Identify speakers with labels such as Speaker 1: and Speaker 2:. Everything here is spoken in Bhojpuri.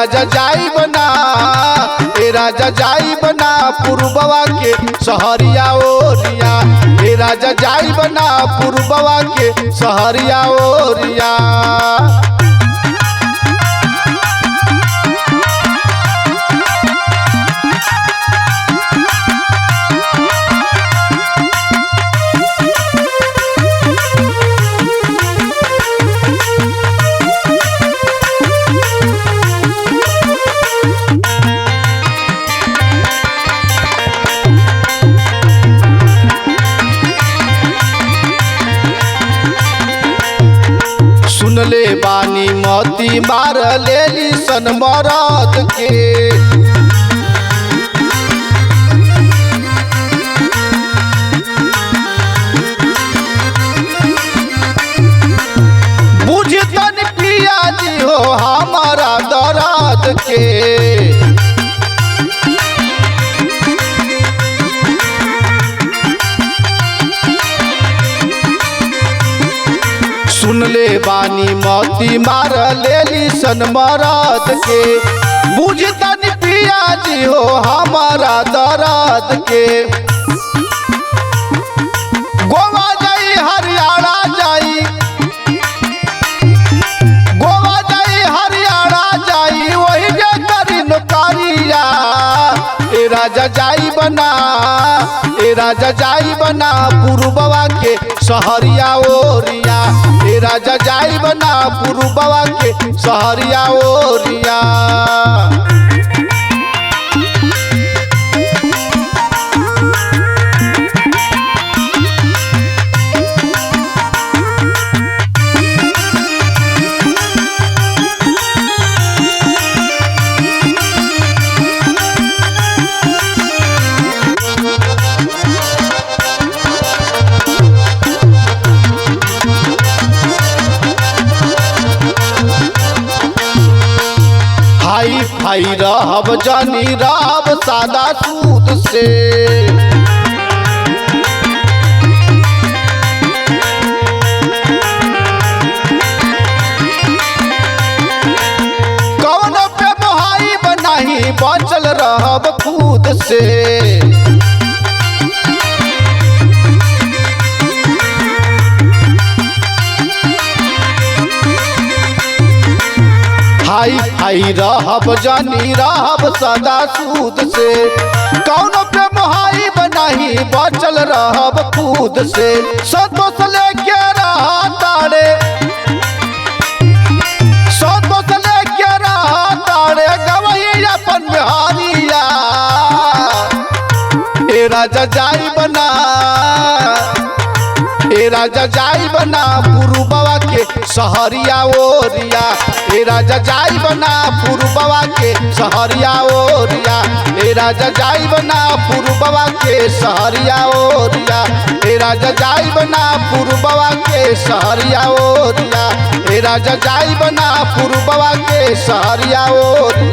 Speaker 1: राजा जाई बना, ए राजा जाई बना पुरबवा के सहरिया ओरिया, ए राजा जाई बना पुरबवा के सहरिया ओरिया। सुनले बानी मोती मार लेली सन मरद के, बुझतन पिया जी हो हमारा दर्द के। सुनले बानी मोती मार लेली सन मरद के, बुझतन पिया जी हो हमारा दर्द के। गोवा जाई हरियाणा जाई, गोवा जाई हरियाणा जाई वही जे करी नौकरिया, ए राजा जाई बना, ए राजा जाई बना पुरबवा के सहरिया ओरिया, ए राजा जाई बना पुरबवा के सहरिया ओरिया। हाई फाई रहब जानी रहब सादा सूद से, कौन पे मोहाई बनाही बचल रहब खुद से। हाई फाई रहब जानी रहब सदा सूद से, कौन पे मोहाई बनाही बचल रहब खुद से। संतोष लेके रहा तारे, संतोष लेके रहा तारे गवही अपन बिहारिया, ए राजा जाई बना, ए राजा जाई बना पुरबवा के सहरिया ओरिया, ए राजा जाई बना पुरबवा के सहरिया ओरिया, ए राजा जाई बना पुरबवा के सहरिया ओरिया, ए राजा जाई बना पुरबवा के सहरिया ओरिया, ए राजा जाई बना पुरबवा के सहरिया ओरिया।